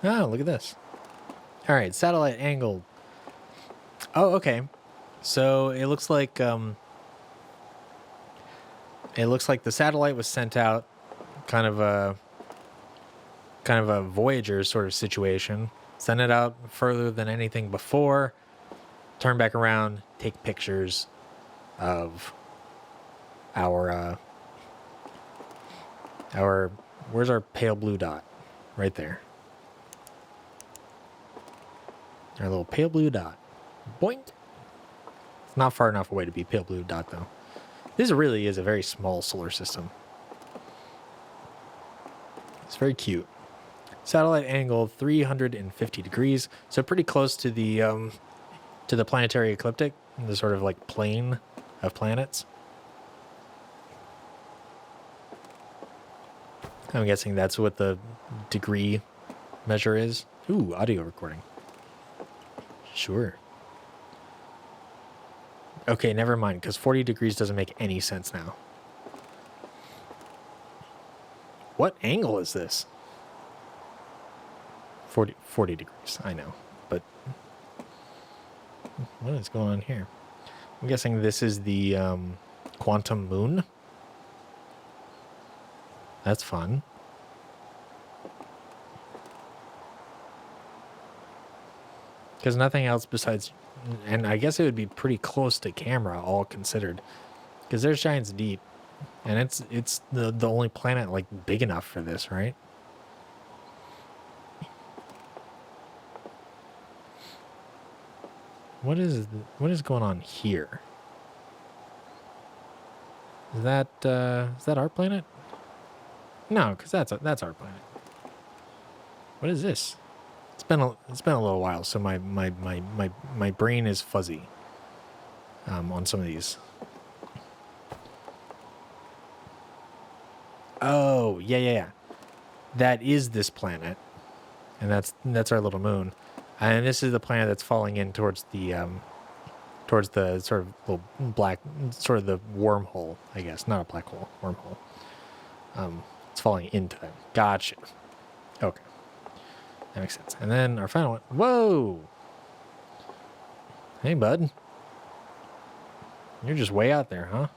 Oh, look at this. All right, satellite angle. Oh, okay. So it looks like the satellite was sent out, kind of a Voyager sort of situation. Send it out further than anything before. Turn back around, take pictures of our where's our pale blue dot? Right there. Our little pale blue dot. Boink. It's not far enough away to be pale blue dot though. This really is a very small solar system. It's very cute. Satellite angle 350 degrees, so pretty close to the planetary ecliptic, the sort of like plane of planets. I'm guessing that's what the degree measure is. Ooh, audio recording. Sure. Okay, never mind, because 40 degrees doesn't make any sense now. What angle is this? 40 degrees, I know. But what is going on here? I'm guessing this is the quantum moon. That's fun. Because nothing else besides... And I guess it would be pretty close to camera, all considered. Because there's Giants Deep. And it's the only planet, like, big enough for this, right? What is going on here? Is that our planet? No, because that's our planet. What is this? It's been a little while, so my brain is fuzzy on some of these. Oh, yeah. That is this planet, and that's our little moon, and this is the planet that's falling in towards the sort of little black, sort of the wormhole, I guess, not a black hole, wormhole. It's falling into them. Gotcha. Okay. That makes sense. And then our final one. Whoa! Hey, bud. You're just way out there, huh?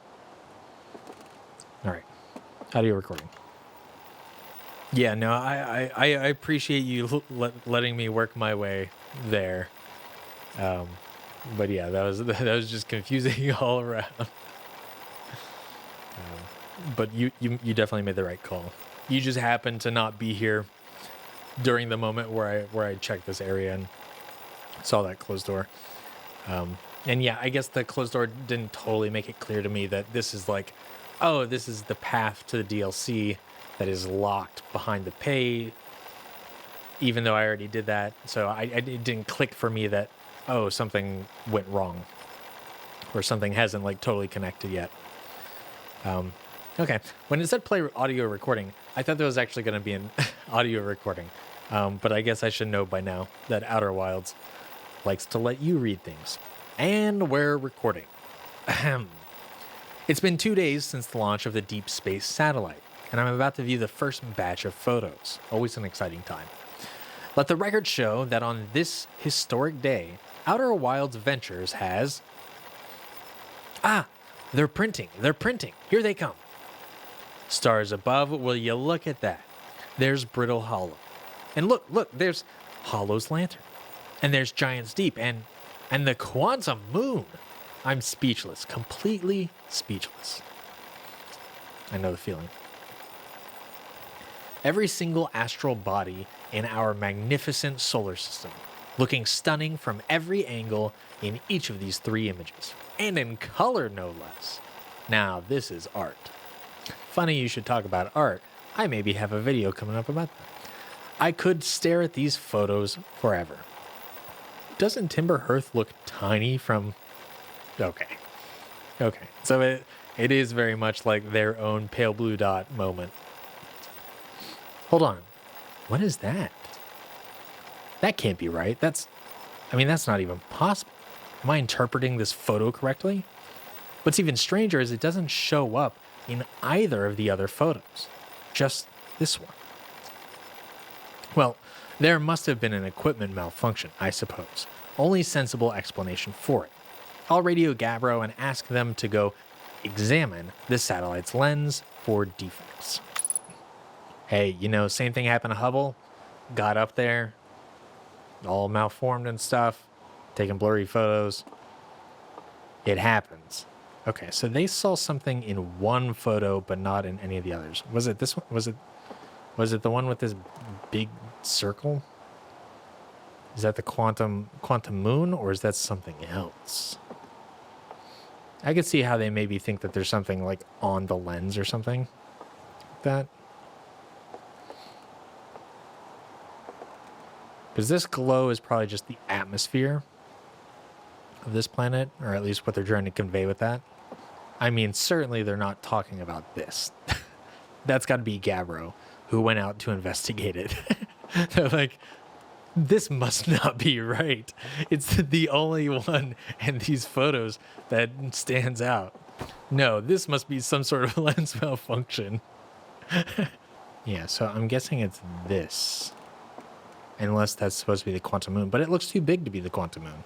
All right. Audio recording. Yeah, no, I appreciate you letting me work my way there. But yeah, that was just confusing all around. But you definitely made the right call. You just happened to not be here during the moment where I checked this area and saw that closed door. And yeah, I guess the closed door didn't totally make it clear to me that this is like, oh, this is the path to the DLC that is locked behind the pay, even though I already did that. So it didn't click for me that, oh, something went wrong or something hasn't like totally connected yet. Okay, when it said play audio recording, I thought there was actually going to be an audio recording. But I guess I should know by now that Outer Wilds likes to let you read things. And we're recording. Ahem. It's been 2 days since the launch of the Deep Space satellite, and I'm about to view the first batch of photos. Always an exciting time. Let the record show that on this historic day, Outer Wilds Ventures has... Ah, they're printing. Here they come. Stars above, will you look at that? There's Brittle Hollow. And look, there's Hollow's Lantern. And there's Giants Deep and the Quantum Moon. I'm speechless, completely speechless. I know the feeling. Every single astral body in our magnificent solar system, looking stunning from every angle in each of these 3 images, and in color no less. Now, this is art. Funny you should talk about art. I maybe have a video coming up about that. I could stare at these photos forever. Doesn't Timber Hearth look tiny from... Okay. So it is very much like their own pale blue dot moment. Hold on. What is that? That can't be right. That's not even possible. Am I interpreting this photo correctly? What's even stranger is it doesn't show up in either of the other photos. Just this one. Well, there must have been an equipment malfunction, I suppose. Only sensible explanation for it. I'll radio Gabbro and ask them to go examine the satellite's lens for defects. Hey, same thing happened to Hubble. Got up there, all malformed and stuff, taking blurry photos. It happens. Okay, so they saw something in one photo, but not in any of the others. Was it this one? Was it the one with this big circle? Is that the quantum moon, or is that something else? I could see how they maybe think that there's something like on the lens or something like that. Because this glow is probably just the atmosphere of this planet, or at least what they're trying to convey with that. I mean, certainly they're not talking about this. That's got to be Gabbro, who went out to investigate it. They're like, this must not be right. It's the only one in these photos that stands out. No, this must be some sort of lens malfunction. Yeah, so I'm guessing it's this. Unless that's supposed to be the quantum moon. But it looks too big to be the quantum moon.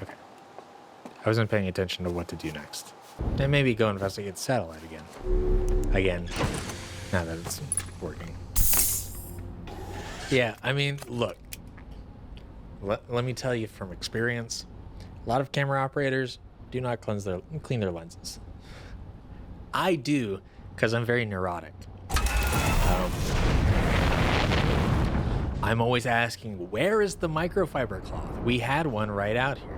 Okay. I wasn't paying attention to what to do next. And maybe go investigate the satellite again. Again. Now that it's working. Yeah, I mean, look. Let me tell you from experience. A lot of camera operators do not clean their lenses. I do, because I'm very neurotic. I'm always asking, where is the microfiber cloth? We had one right out here.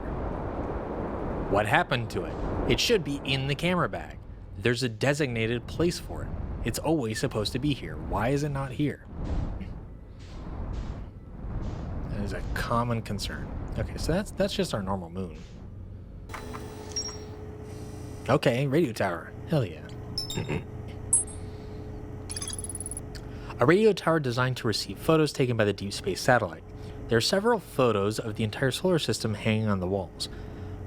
What happened to it? It should be in the camera bag. There's a designated place for it. It's always supposed to be here. Why is it not here? That is a common concern. Okay, so that's just our normal moon. Okay, radio tower. Hell yeah. A radio tower designed to receive photos taken by the deep space satellite. There are several photos of the entire solar system hanging on the walls.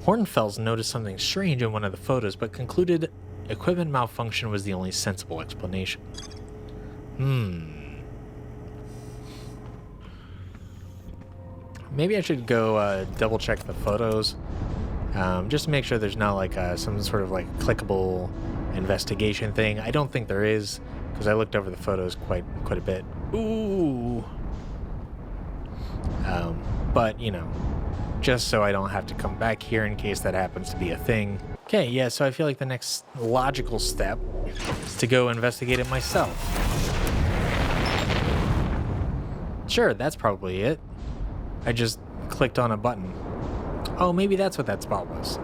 Hornfels noticed something strange in one of the photos, but concluded equipment malfunction was the only sensible explanation. Maybe I should go double check the photos, just to make sure there's not like some sort of like clickable investigation thing. I don't think there is, because I looked over the photos quite a bit. Ooh. But just so I don't have to come back here in case that happens to be a thing. Okay, yeah, so I feel like the next logical step is to go investigate it myself. Sure, that's probably it. I just clicked on a button. Oh, maybe that's what that spot was.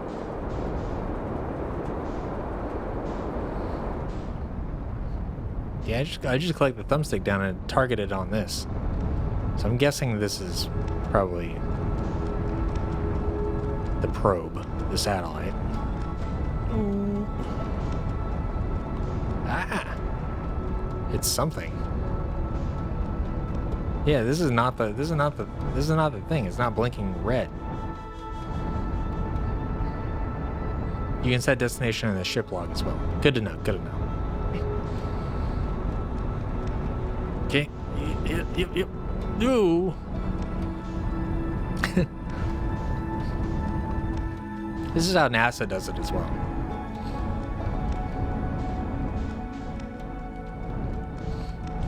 Yeah, I just clicked the thumbstick down and targeted on this. So I'm guessing this is probably the probe, the satellite. Ooh. Ah! It's something. Yeah, this is not the thing. It's not blinking red. You can set destination in the ship log as well. Good to know, good to know. Okay. Yep. No. This is how NASA does it as well.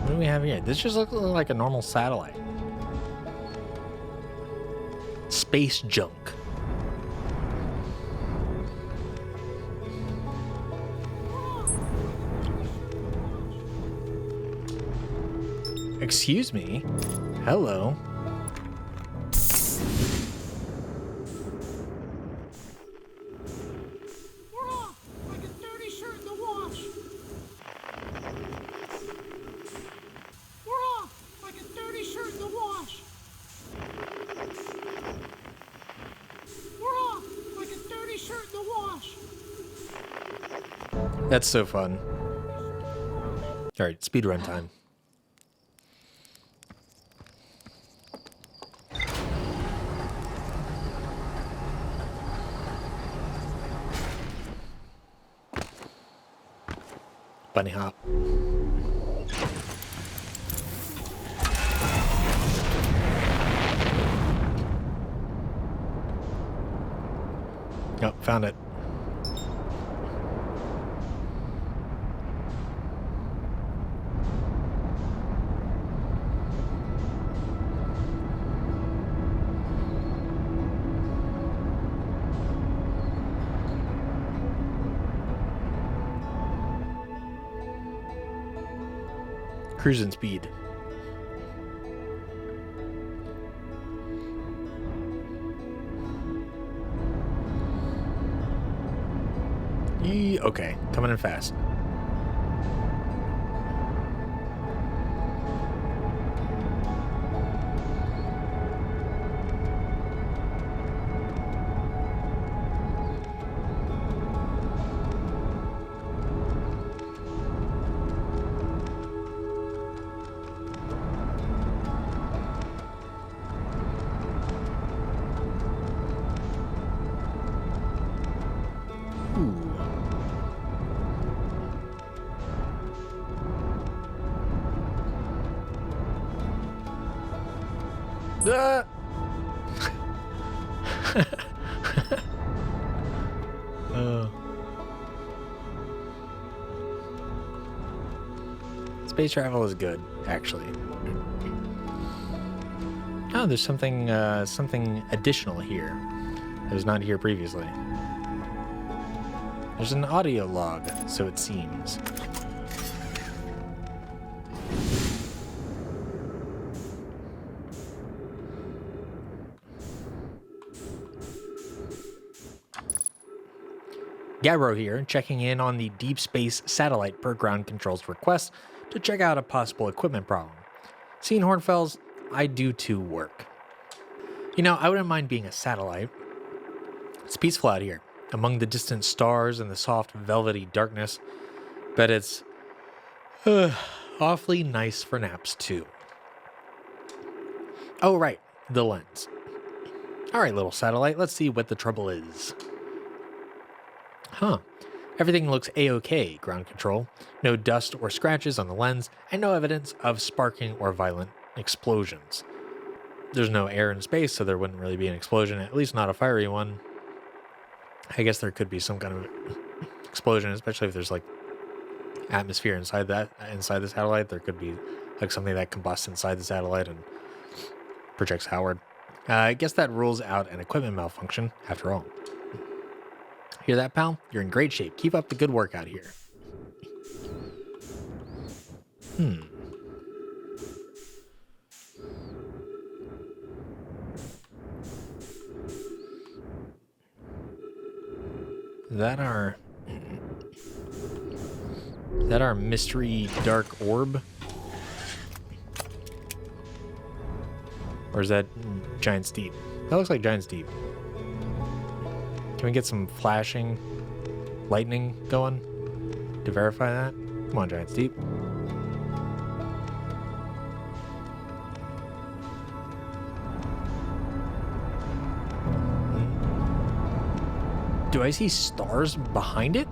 What do we have here? This just looks like a normal satellite. Space junk. Excuse me. Hello. We're off like a dirty shirt in the wash. We're off like a dirty shirt in the wash. We're off like a dirty shirt in the wash. That's so fun. All right, speedrun time. Bunny hop. Oh, found it. Cruising speed. Okay, coming in fast. Ooh. Ah! Oh. Space travel is good, actually. Oh, there's something additional here that was not here previously. There's an audio log, so it seems. Gabro here, checking in on the Deep Space Satellite per Ground Control's request to check out a possible equipment problem. Seeing Hornfels, I do too work. You know, I wouldn't mind being a satellite. It's peaceful out here, among the distant stars and the soft, velvety darkness, but it's awfully nice for naps too. Oh, right, the lens. All right, little satellite, let's see what the trouble is. Huh. Everything looks A-OK, ground control. No dust or scratches on the lens, and no evidence of sparking or violent explosions. There's no air in space, so there wouldn't really be an explosion, at least not a fiery one. I guess there could be some kind of explosion, especially if there's like atmosphere inside the satellite. There could be like something that combusts inside the satellite and projects outward. I guess that rules out an equipment malfunction after all. Hear that, pal? You're in great shape. Keep up the good work out here. Is that our mystery dark orb? Or is that Giant Steep? That looks like Giant Steep. Can we get some flashing lightning going to verify that? Come on, Giant Steep. Do I see stars behind it?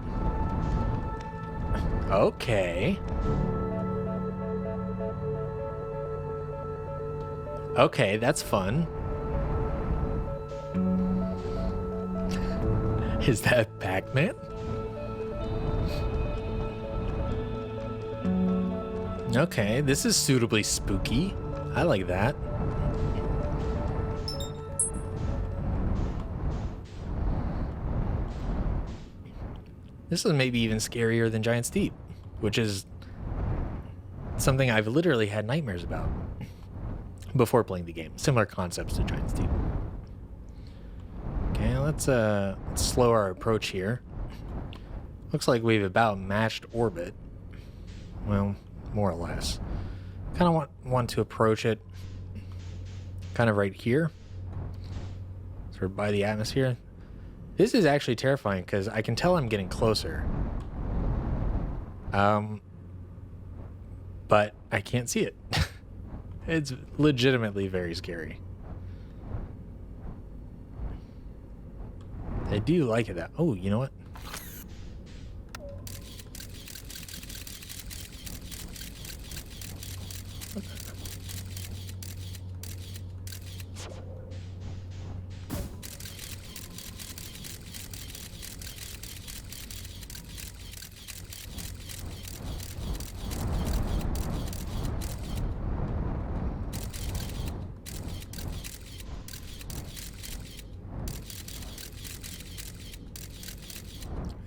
Okay. Okay, that's fun. Is that Pac-Man? Okay, this is suitably spooky. I like that. This is maybe even scarier than Giant Steep, which is something I've literally had nightmares about before playing the game. Similar concepts to Giant Steep. Okay, let's slow our approach here. Looks like we've about matched orbit. Well, more or less. Kind of want to approach it kind of right here. Sort of by the atmosphere. This is actually terrifying because I can tell I'm getting closer. But I can't see it. It's legitimately very scary. I do like it that. Oh, you know what?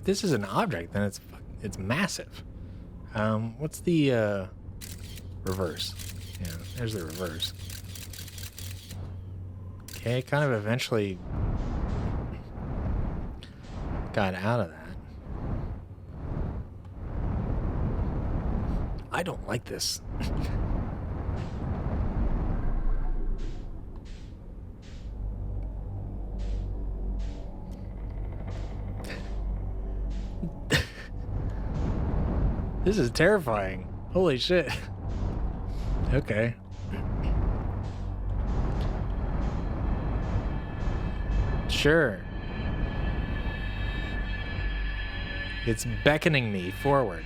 this is an object, then it's massive. What's the reverse? Yeah, there's the reverse. Okay, kind of eventually got out of that. I don't like this. This is terrifying. Holy shit. Okay. Sure. It's beckoning me forward.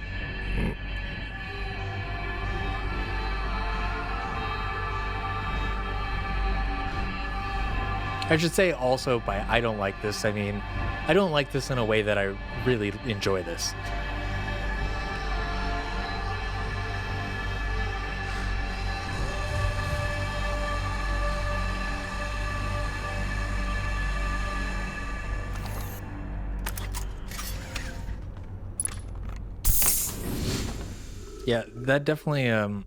I should say also by I don't like this, I mean, I don't like this in a way that I really enjoy this. Yeah, that definitely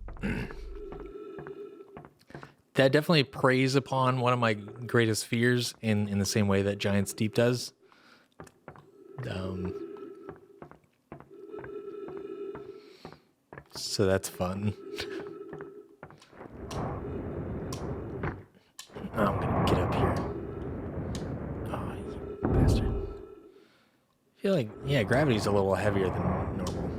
preys upon one of my greatest fears in the same way that Giant's Deep does. So that's fun. Oh, I'm gonna get up here. Oh, you bastard. I feel like, yeah, gravity's a little heavier than normal.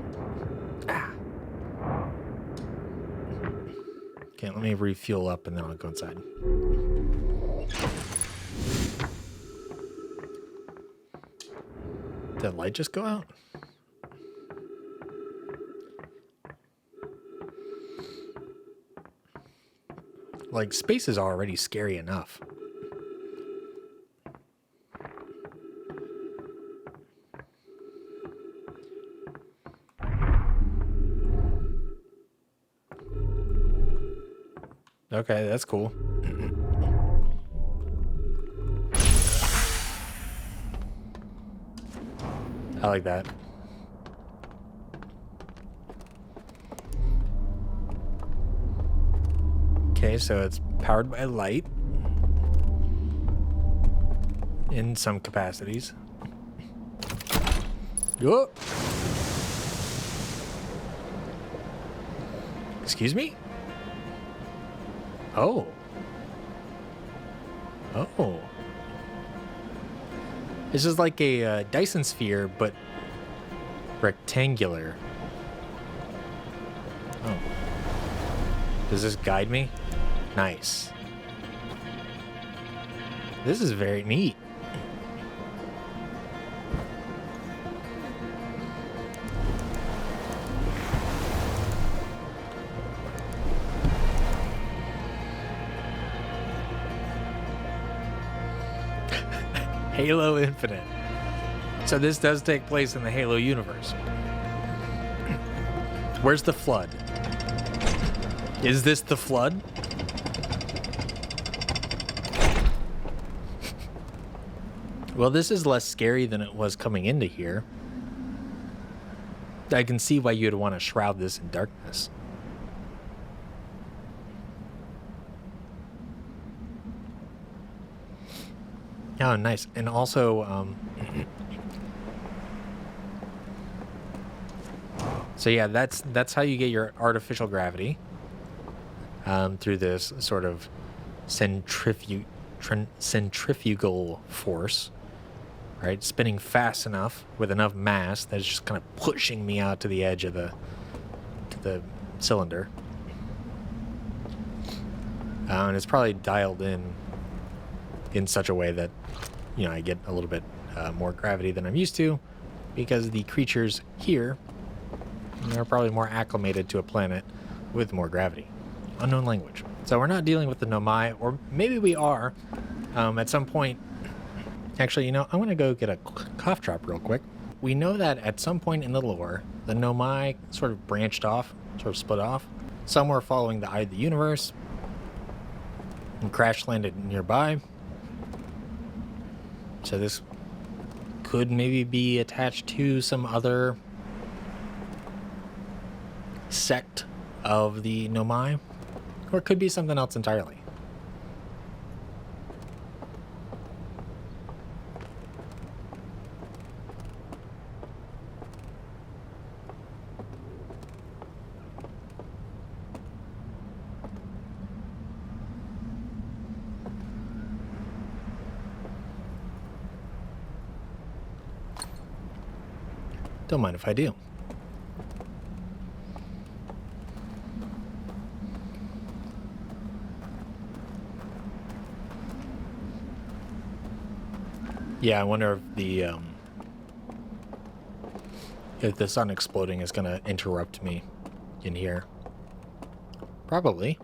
Okay, let me refuel up and then I'll go inside. Did that light just go out? Like, space is already scary enough. Okay, that's cool. I like that. Okay, so it's powered by light in some capacities. Oh. Excuse me? Oh. Oh. This is like a Dyson sphere, but rectangular. Oh. Does this guide me? Nice. This is very neat. Halo Infinite. So this does take place in the Halo universe. Where's the flood? Is this the flood? Well, this is less scary than it was coming into here. I can see why you'd want to shroud this in darkness. Oh, nice. And also, so yeah, that's how you get your artificial gravity, through this sort of centrifugal force, right? Spinning fast enough with enough mass that's just kind of pushing me out to the edge of the cylinder. And it's probably dialed in such a way that, you know, I get a little bit more gravity than I'm used to, because the creatures here are probably more acclimated to a planet with more gravity. Unknown language. So we're not dealing with the Nomai, or maybe we are at some point. Actually, you know, I'm going to go get a cough drop real quick. We know that at some point in the lore, the Nomai sort of branched off, sort of split off. Some were following the Eye of the Universe and crash landed nearby. So this could maybe be attached to some other sect of the Nomai, or it could be something else entirely. Don't mind if I do. Yeah, I wonder if the sun exploding is gonna interrupt me in here. Probably.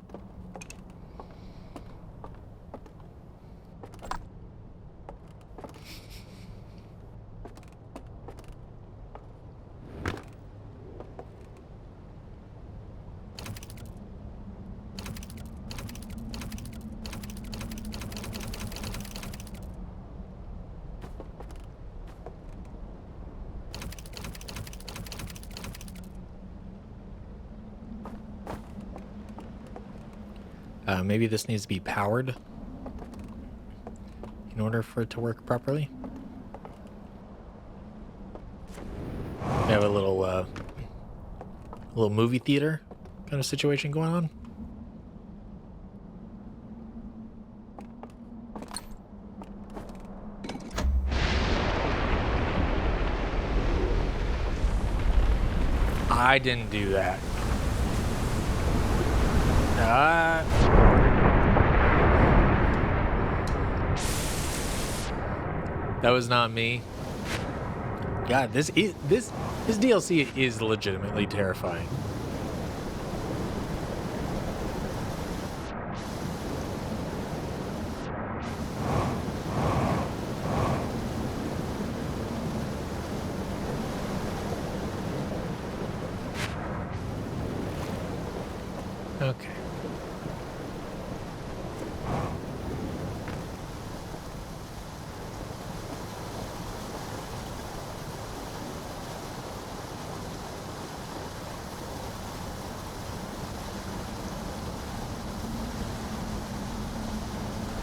Maybe this needs to be powered in order for it to work properly. We have a little movie theater kind of situation going on. I didn't do that. That was not me. God, this DLC is legitimately terrifying. Okay.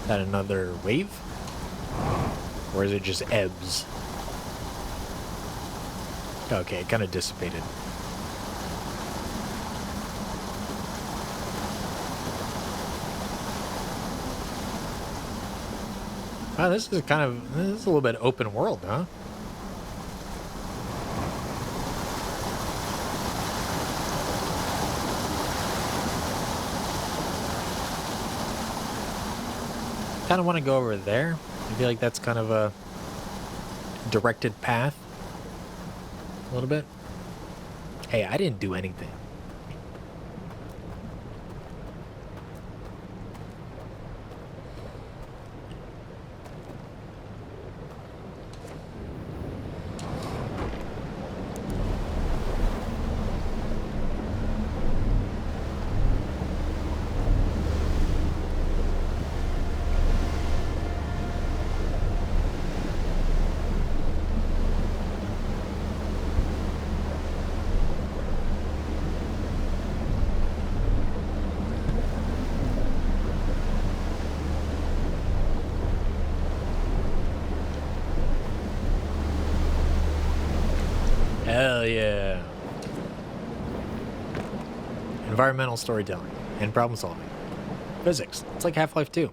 Is that another wave? Or is it just ebbs? Okay, it kind of dissipated. Wow, this is a little bit open world, huh? Kind of want to go over there. I feel like that's kind of a directed path. A little bit. Hey, I didn't do anything. Hell yeah. Environmental storytelling and problem solving. Physics. It's like Half-Life 2.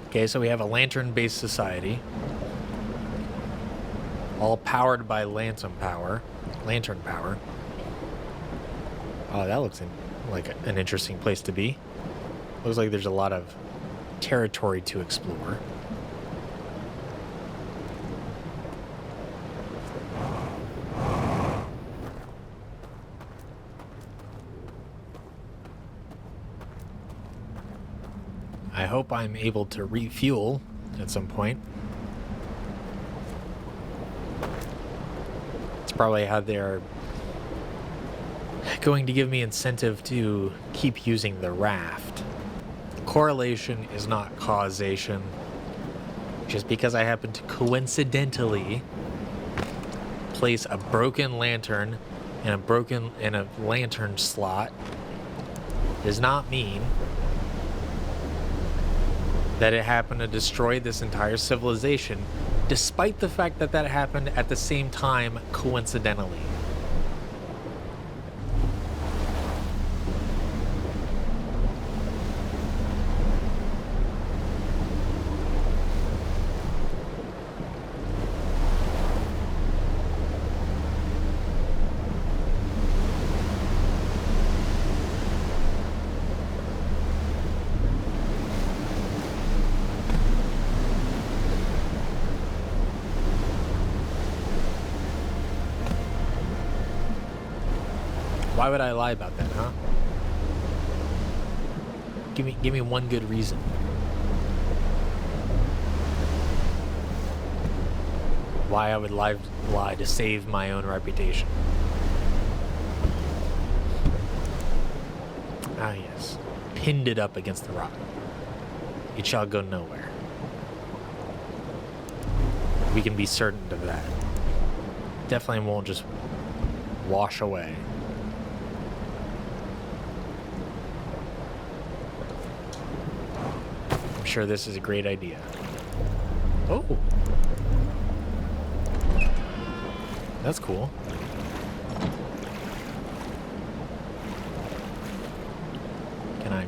Okay, so we have a lantern-based society. All powered by lantern power. Oh, that looks like an interesting place to be. Looks like there's a lot of territory to explore. I hope I'm able to refuel at some point. It's probably how they're going to give me incentive to keep using the raft. Correlation is not causation. Just because I happen to coincidentally place a broken lantern in a lantern slot does not mean that it happened to destroy this entire civilization, despite the fact that that happened at the same time coincidentally. Why would I lie about that, huh? Give me one good reason. Why I would lie to save my own reputation. Ah, yes. Pinned it up against the rock. It shall go nowhere. We can be certain of that. Definitely won't just wash away. I'm sure this is a great idea. Oh. That's cool. Can I...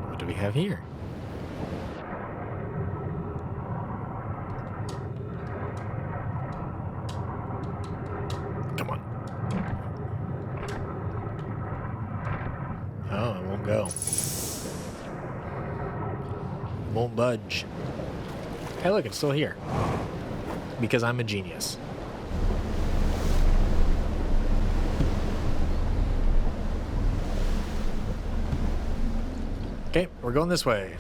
What do we have here? Come on. Oh, it won't go. Won't budge. Hey, look, it's still here. Because I'm a genius. Okay, we're going this way.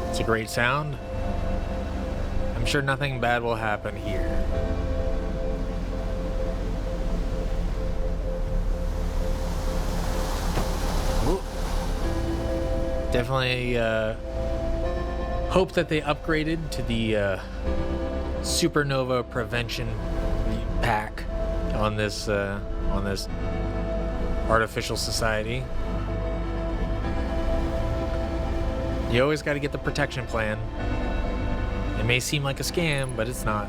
It's a great sound. I'm sure nothing bad will happen here. Ooh. Definitely hope that they upgraded to the supernova prevention pack on this artificial society. You always got to get the protection plan. It may seem like a scam, but it's not.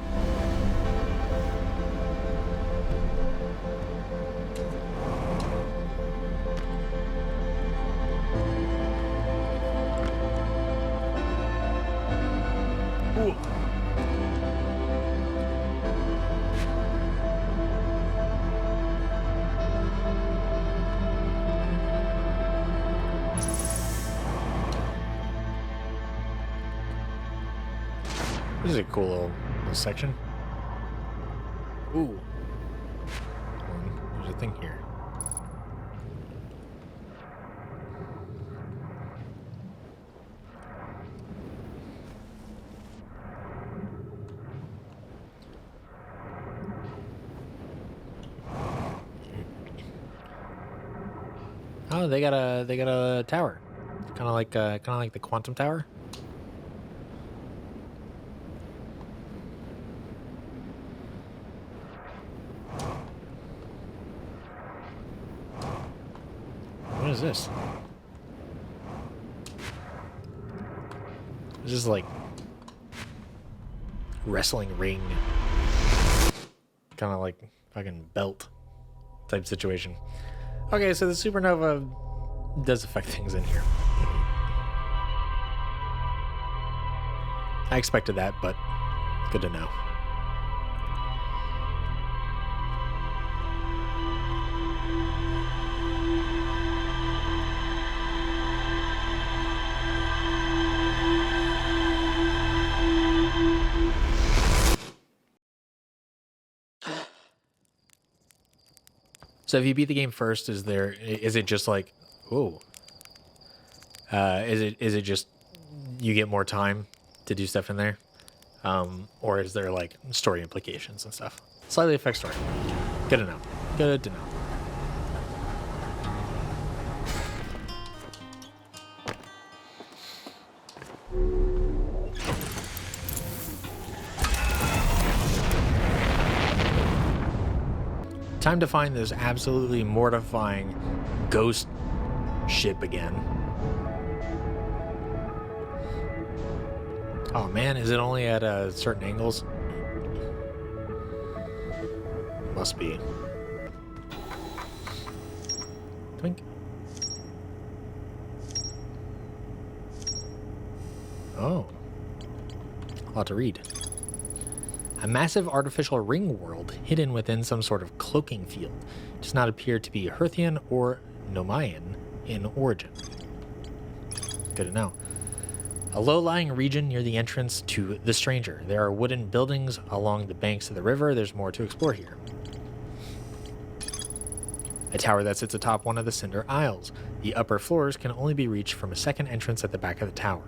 Ooh. This is a cool little section. Ooh. There's a thing here. Oh, they got a tower. Kind of like the quantum tower. What is this? This is like wrestling ring, kind of like fucking belt type situation. Okay, so the supernova does affect things in here. I expected that, but good to know. So if you beat the game first, is it just like, oh, is it just you get more time to do stuff in there, or is there like story implications and stuff? Slightly affects story. Good to know. Good to know. Time to find this absolutely mortifying ghost ship again. Oh man, is it only at certain angles? Must be. Twink. Oh. A lot to read. A massive artificial ring world hidden within some sort of cloaking field. Does not appear to be Herthian or Nomaean in origin. Good to know. A low-lying region near the entrance to The Stranger. There are wooden buildings along the banks of the river. There's more to explore here. A tower that sits atop one of the Cinder Isles. The upper floors can only be reached from a second entrance at the back of the tower.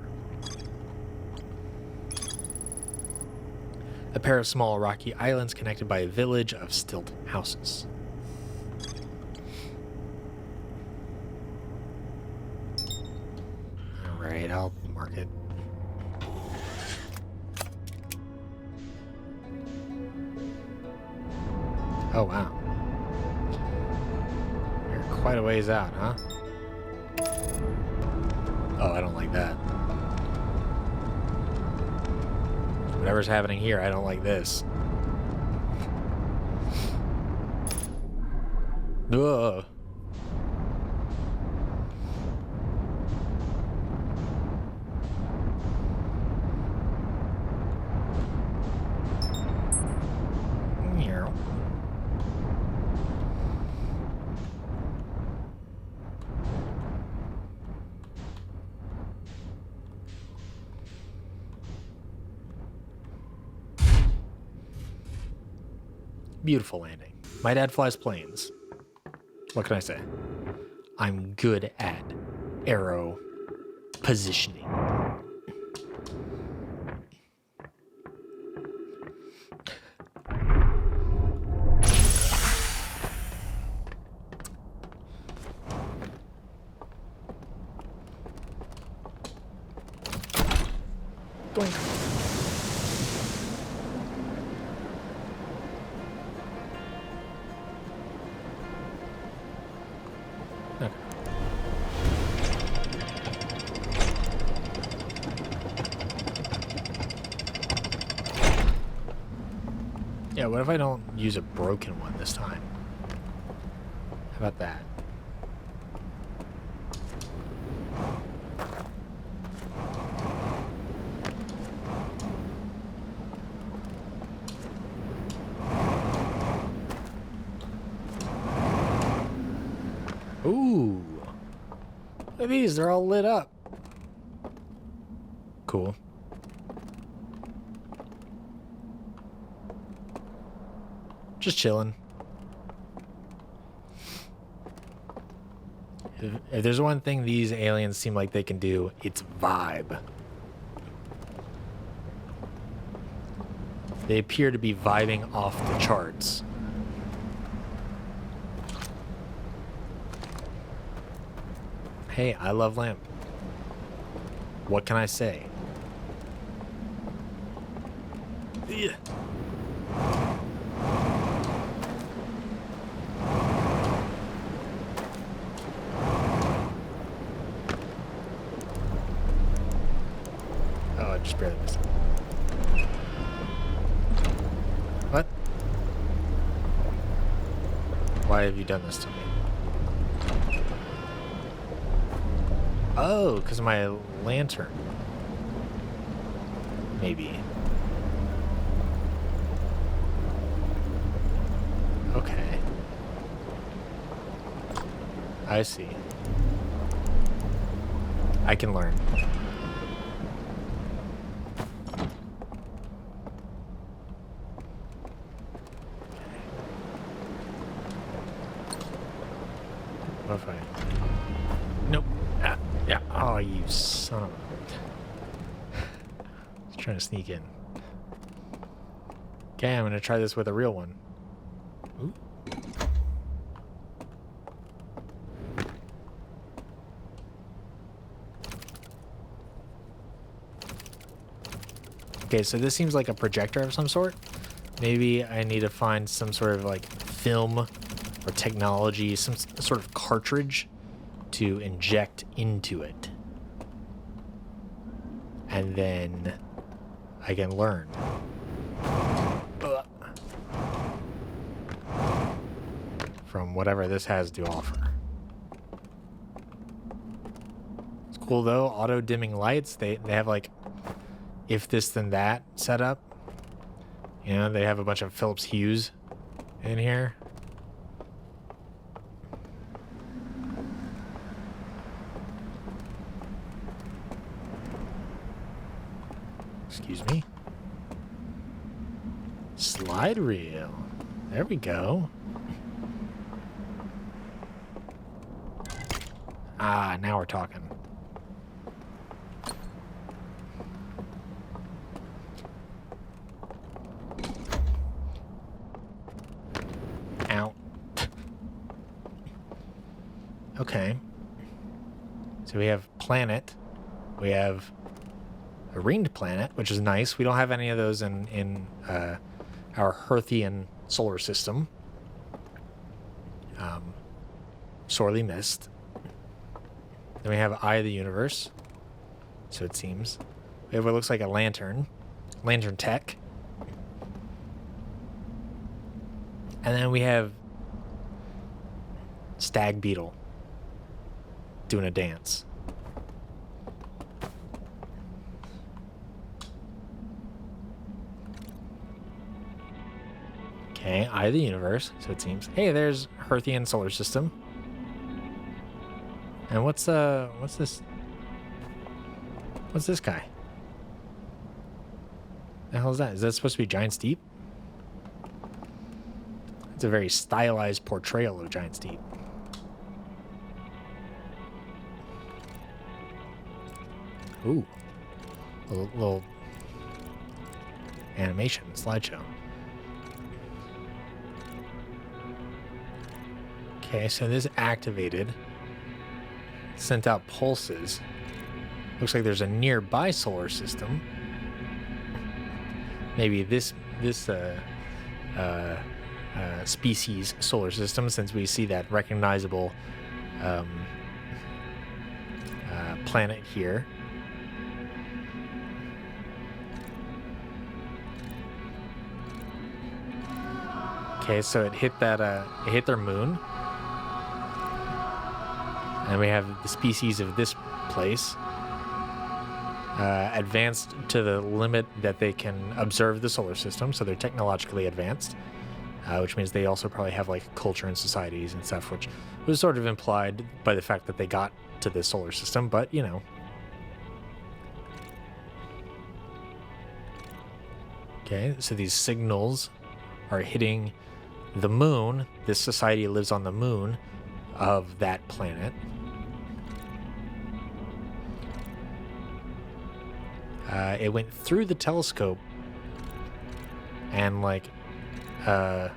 A pair of small rocky islands connected by a village of stilt houses. Alright, I'll mark it. Oh, wow. You're quite a ways out, huh? Oh, I don't like that. Whatever's happening here, I don't like this. Ugh. Meow. Beautiful landing. My dad flies planes. What can I say? I'm good at arrow positioning. Going. Okay. Yeah, what if I don't use a broken one this time? How about that? Ooh. Look at these, they're all lit up. Cool. Just chilling. If there's one thing these aliens seem like they can do, it's vibe. They appear to be vibing off the charts. Hey, I love lamp. What can I say? Yeah. Oh, I just barely missed it. What? Why have you done this to me? Oh, because of my lantern. Maybe. Okay. I see. I can learn. What if I... Nope. Ah, yeah. Oh, you son of a... Just trying to sneak in. Okay, I'm going to try this with a real one. Ooh. Okay, so this seems like a projector of some sort. Maybe I need to find some sort of like film or technology, some sort of cartridge to inject into it. And then I can learn. From whatever this has to offer. It's cool though, auto dimming lights. They have like if this then that setup. You know, they have a bunch of Philips Hues in here. Excuse me. Slide reel. There we go. Ah, now we're talking. Ow. Okay. So we have planet. We have a ringed planet, which is nice. We don't have any of those in our Herthian solar system. Sorely missed. Then we have Eye of the Universe. So it seems. We have what looks like a lantern. Lantern tech. And then we have Stag Beetle doing a dance. Okay, Eye of the Universe, so it seems. Hey, there's Herthian solar system. And what's this? What's this guy? The hell is that? Is that supposed to be Giant's Deep? It's a very stylized portrayal of Giant's Deep. Ooh. A little animation slideshow. Okay, so this activated. Sent out pulses. Looks like there's a nearby solar system. Maybe this species solar system, since we see that recognizable planet here. Okay, so it hit that it hit their moon. And we have the species of this place advanced to the limit that they can observe the solar system, so they're technologically advanced, which means they also probably have like culture and societies and stuff, which was sort of implied by the fact that they got to this solar system, but you know. Okay, so these signals are hitting the moon. This society lives on the moon of that planet. It went through the telescope and like and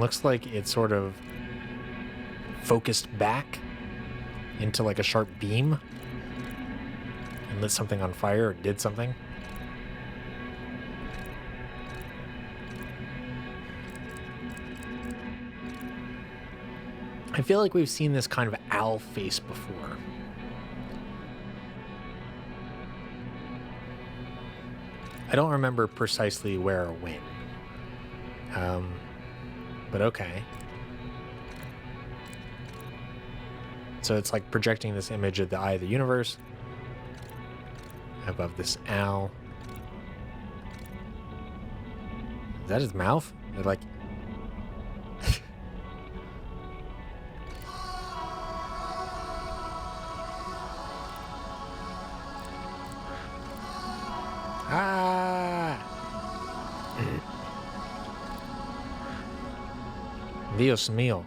looks like it sort of focused back into like a sharp beam and lit something on fire or did something. I feel like we've seen this kind of owl face before. I don't remember precisely where or when. But okay. So it's like projecting this image of the Eye of the Universe above this owl. Is that his mouth? They're like... Dios mío.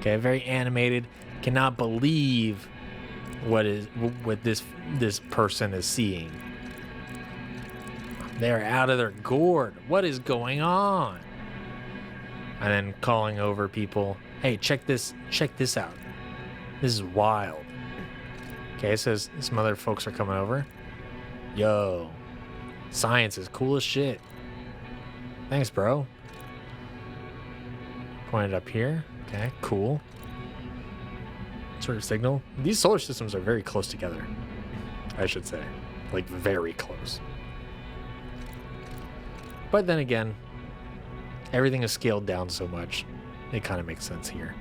Okay, very animated. Cannot believe what this person is seeing. They're out of their gourd. What is going on? And then calling over people. Hey, check this out. This is wild. Okay, so some other folks are coming over. Yo, science is cool as shit. Thanks, bro. Pointed up here. Okay, cool. Sort of signal. These solar systems are very close together, I should say. Like, very close. But then again, everything is scaled down so much, it kind of makes sense here.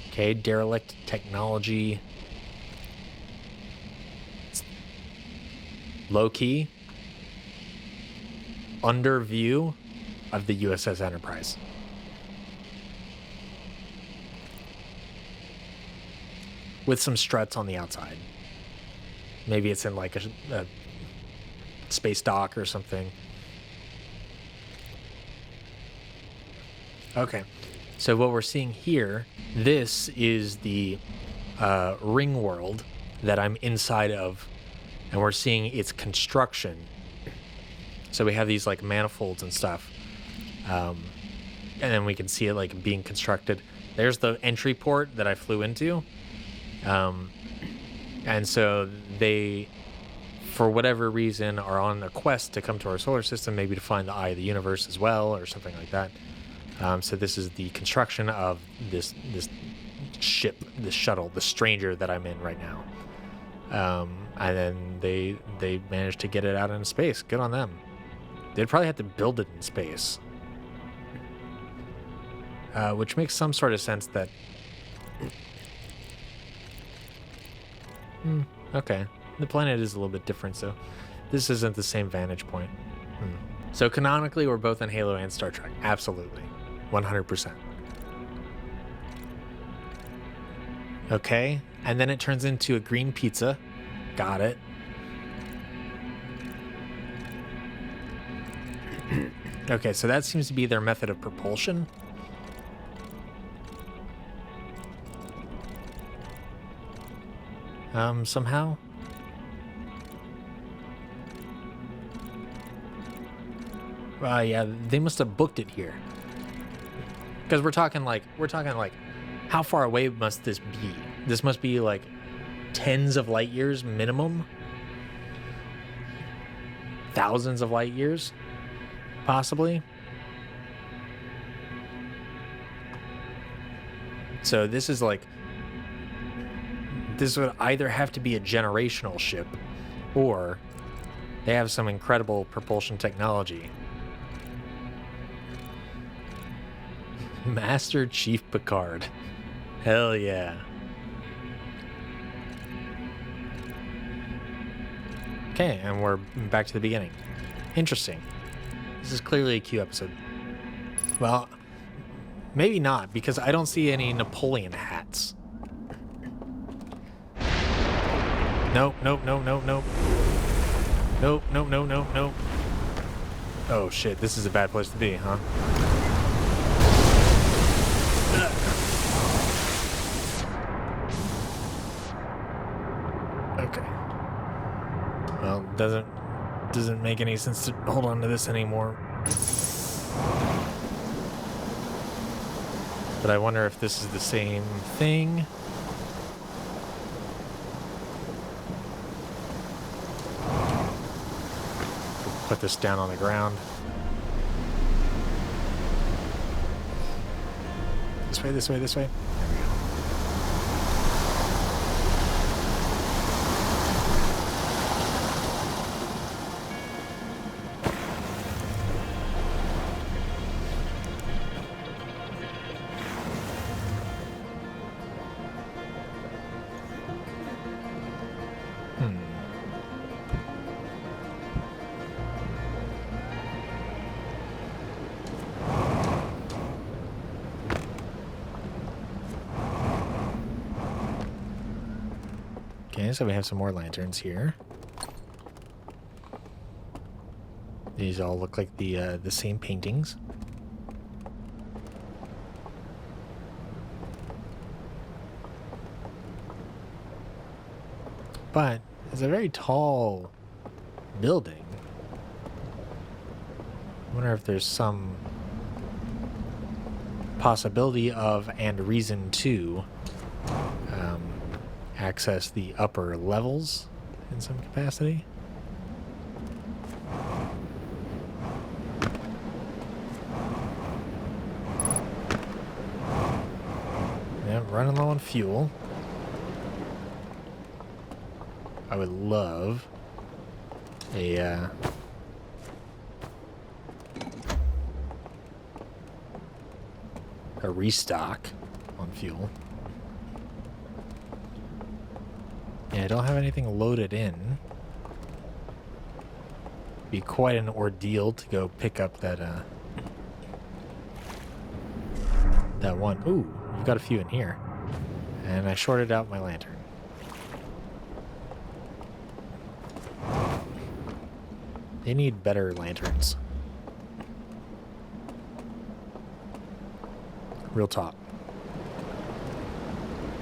Okay, derelict technology. Low key. Under view of the USS Enterprise. With some struts on the outside. Maybe it's in like a space dock or something. Okay. So what we're seeing here, this is the ring world that I'm inside of, and we're seeing its construction. So we have these like manifolds and stuff, and then we can see it like being constructed. There's the entry port that I flew into, and so they, for whatever reason, are on a quest to come to our solar system, maybe to find the eye of the universe as well, or something like that. So this is the construction of this ship, this shuttle, the Stranger that I'm in right now. And then they managed to get it out into space. Good on them. They'd probably have to build it in space. Which makes some sort of sense that... okay. The planet is a little bit different, so this isn't the same vantage point. So canonically, we're both in Halo and Star Trek. Absolutely. 100%. Okay, and then it turns into a green pizza. Got it. Okay, so that seems to be their method of propulsion. Somehow. Yeah, they must have booked it here. Because we're talking like, how far away must this be? This must be like tens of light years minimum. Thousands of light years, possibly. So this is like, this would either have to be a generational ship, or they have some incredible propulsion technology. Master Chief Picard. Hell yeah. Okay, and we're back to the beginning. Interesting. This is clearly a Q episode. Well, maybe not, because I don't see any Napoleon hats. Nope, nope, nope, nope, nope. Nope, nope, nope, nope, nope. Oh shit, this is a bad place to be, huh? Okay. Well, doesn't make any sense to hold on to this anymore. But I wonder if this is the same thing. Put this down on the ground. This way, this way, this way. There we go. Okay, so we have some more lanterns here. These all look like the same paintings. But it's a very tall building. I wonder if there's some possibility of and reason to access the upper levels in some capacity. Yeah, running low on fuel. I would love a restock on fuel. Yeah, I don't have anything loaded in. Be quite an ordeal to go pick up that that one. Ooh, we've got a few in here. And I shorted out my lantern. They need better lanterns. Real talk.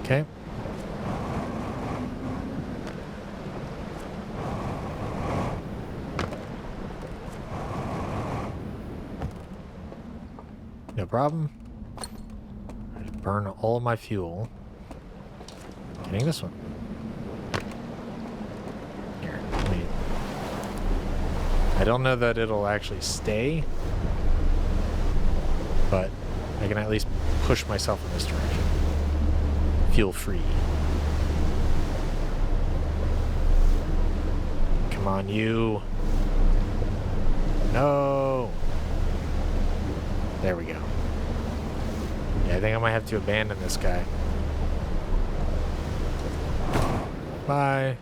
Okay. No problem. I just burn all of my fuel. Getting this one. Here, let me... I don't know that it'll actually stay, but I can at least push myself in this direction. Feel free. Come on, you. No. There we go. Yeah, I think I might have to abandon this guy. Bye.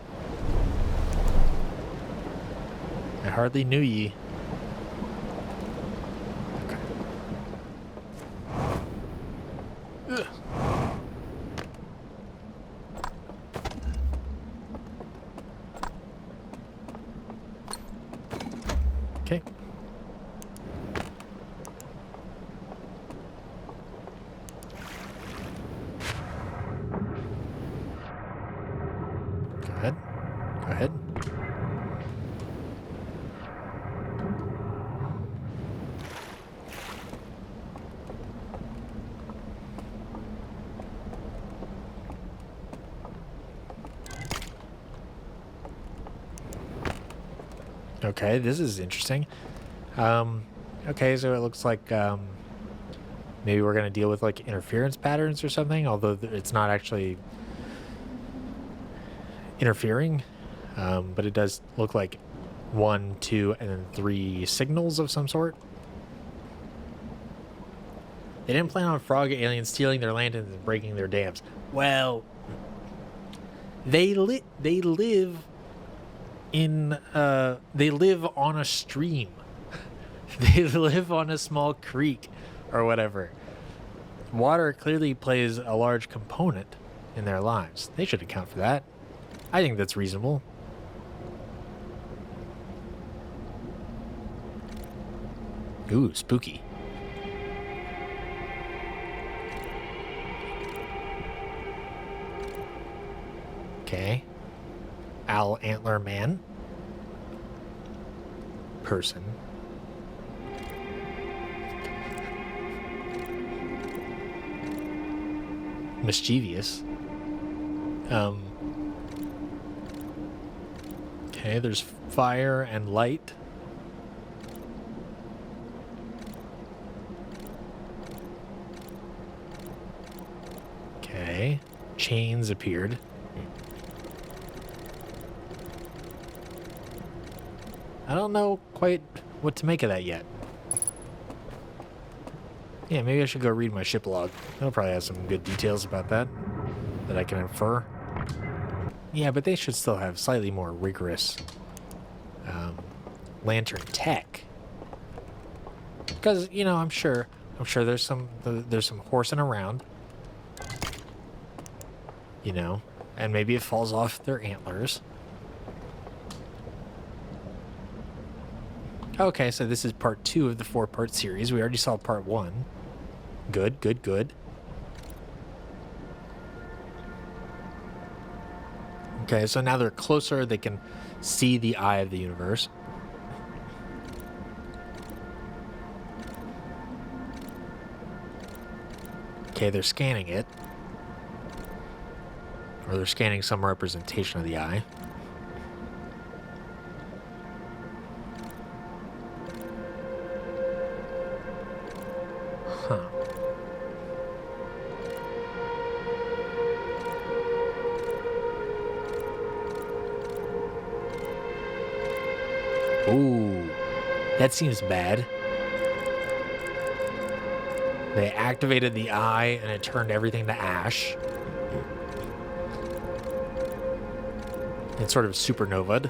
I hardly knew ye. Okay. Ugh. Okay. Go ahead. Go ahead. Okay, this is interesting. Okay, so it looks like maybe we're going to deal with like interference patterns or something, although it's not actually interfering. But it does look like 1, 2, and then 3 signals of some sort. They didn't plan on frog aliens stealing their lanterns and breaking their dams. Well, they live in they live on a stream. They live on a small creek or whatever. Water clearly plays a large component in their lives. They should account for that. I think that's reasonable. Ooh, spooky. Okay. Owl antler man. Person. Mischievous. Okay, there's fire and light. Okay. Chains appeared. I don't know quite what to make of that yet. Yeah, maybe I should go read my ship log. It'll probably have some good details about that I can infer. Yeah, but they should still have slightly more rigorous lantern tech. Because, you know, I'm sure there's some horsing around. You know, and maybe it falls off their antlers. Okay, so this is part 2 of the 4-part series. We already saw part 1. Good, good, good. Okay, so now they're closer. They can see the eye of the universe. Okay, they're scanning it. Or they're scanning some representation of the eye. Huh. Ooh, that seems bad. They activated the eye and it turned everything to ash. It sort of supernovaed.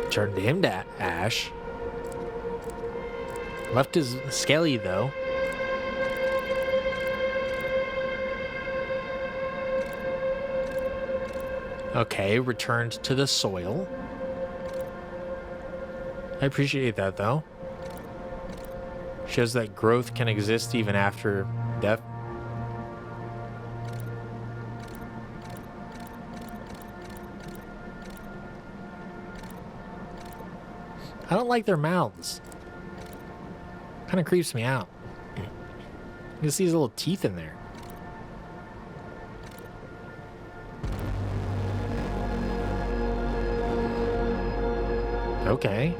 Turned him to ash. Left his skelly though. Okay, returned to the soil. I appreciate that though. Shows that growth can exist even after death. I don't like their mouths. Kind of creeps me out. You can see his little teeth in there. Okay.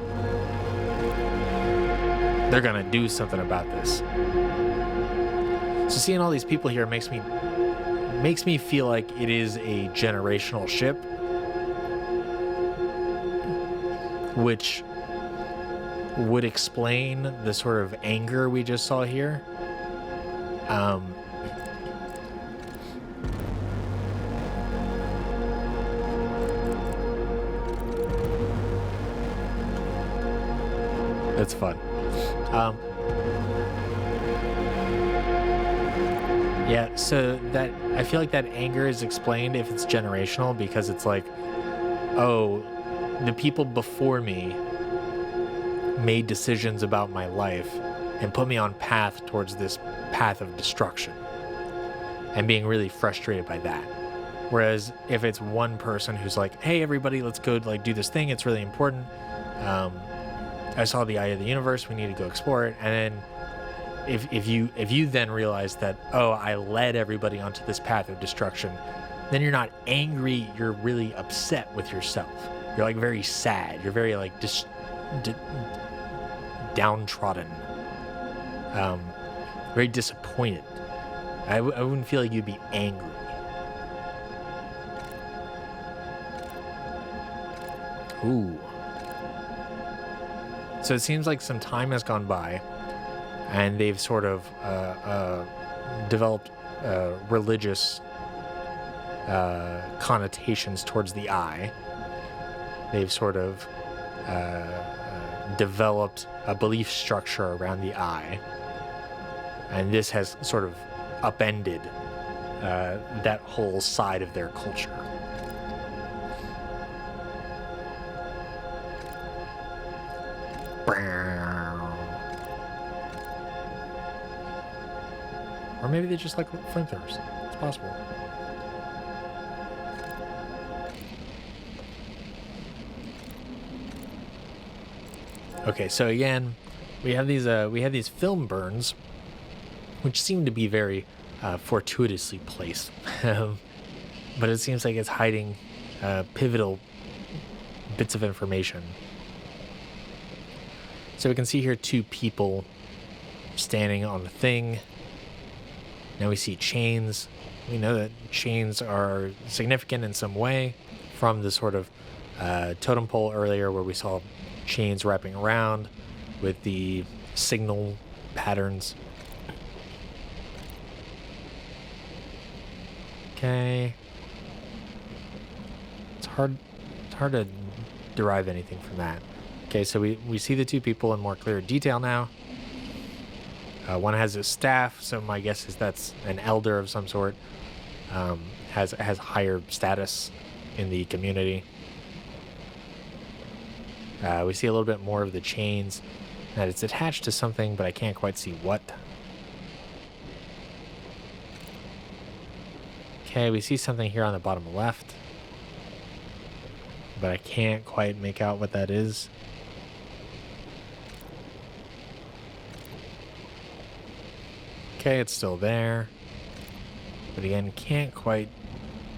They're gonna do something about this. So seeing all these people here makes me feel like it is a generational ship, which would explain the sort of anger we just saw here. That's fun. Yeah, so that I feel like that anger is explained if it's generational, because it's like, oh, the people before me made decisions about my life and put me on path towards this path of destruction, and being really frustrated by that. Whereas if it's one person who's like, hey everybody, let's go like do this thing, it's really important. I saw the eye of the universe, we need to go explore it. And then if you then realize that, oh, I led everybody onto this path of destruction, then you're not angry, you're really upset with yourself. You're like very sad. You're very like downtrodden, very disappointed. I wouldn't feel like you'd be angry. Ooh. So it seems like some time has gone by, and they've sort of developed religious connotations towards the eye. They've sort of developed a belief structure around the eye, and this has sort of upended that whole side of their culture. Or maybe they just like flamethrowers. It's possible. Okay, so again, we have these film burns, which seem to be very fortuitously placed, but it seems like it's hiding pivotal bits of information. So we can see here 2 people standing on the thing. Now we see chains. We know that chains are significant in some way from the sort of totem pole earlier, where we saw chains wrapping around with the signal patterns. Okay. It's hard to derive anything from that. Okay, so we see the 2 people in more clear detail now. One has a staff, so my guess is that's an elder of some sort. has higher status in the community. We see a little bit more of the chains, that it's attached to something, but I can't quite see what. Okay, we see something here on the bottom left, but I can't quite make out what that is. Okay, it's still there, but again, can't quite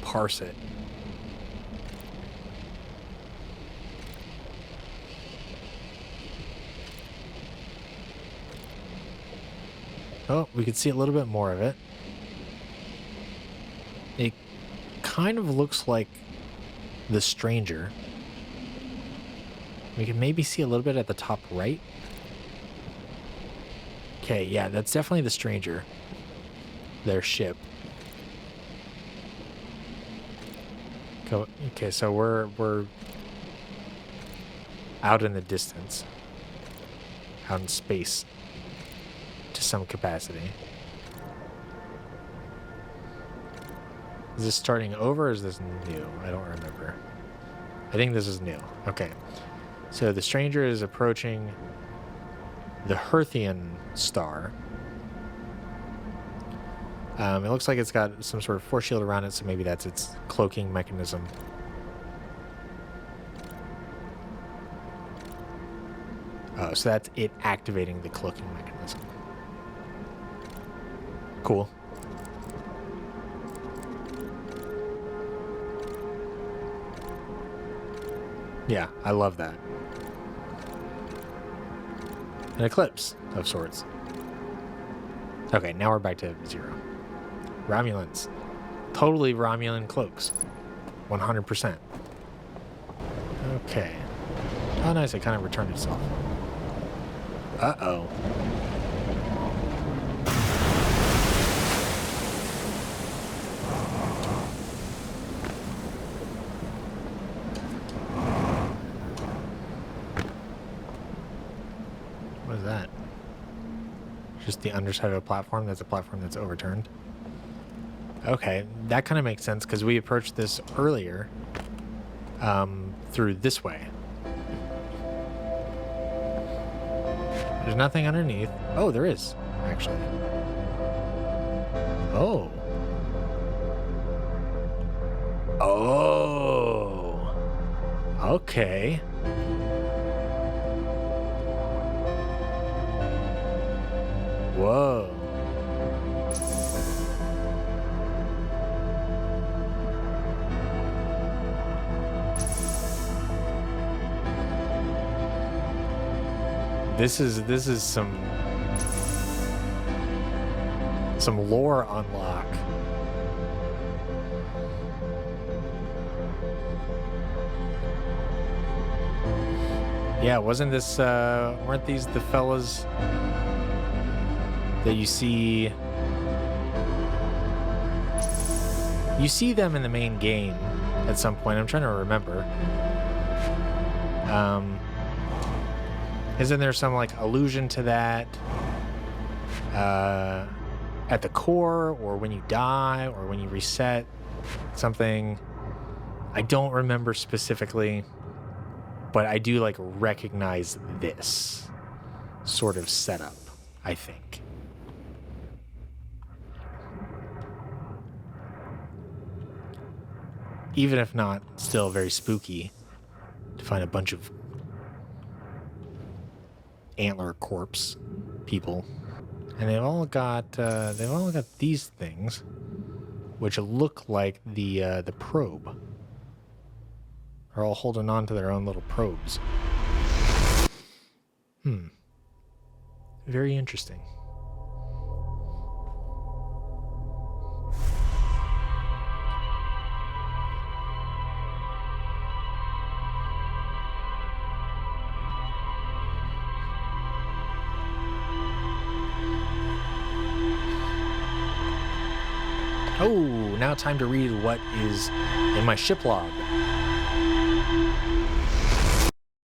parse it. Oh, we can see a little bit more of it. It kind of looks like the Stranger. We can maybe see a little bit at the top right. Okay, yeah, that's definitely the Stranger. Their ship. Okay, so we're out in the distance. Out in space. To some capacity. Is this starting over or is this new? I don't remember. I think this is new. Okay. So the Stranger is approaching the Herthian star. It looks like it's got some sort of force shield around it, so maybe that's its cloaking mechanism. Oh, so that's it activating the cloaking mechanism. Cool. Yeah, I love that. An eclipse of sorts. Okay, now we're back to 0. Romulans. Totally Romulan cloaks. 100%. Okay. Oh, nice. It kind of returned itself. Uh-oh. What is that? Just the underside of a platform? That's a platform that's overturned. Okay, that kind of makes sense because we approached this earlier through this way. There's nothing underneath. Oh, there is, actually. Oh. Oh. Okay. Whoa. This is some lore unlock. Yeah, wasn't this weren't these the fellas that you see them in the main game at some point? I'm trying to remember. Isn't there some like allusion to that at the core, or when you die, or when you reset something? I don't remember specifically, but I do like recognize this sort of setup, I think. Even if not, still very spooky to find a bunch of antler corpse people, and they've all got these things, which look like the probe. They're all holding on to their own little probes. Very interesting. Oh, now time to read what is in my ship log.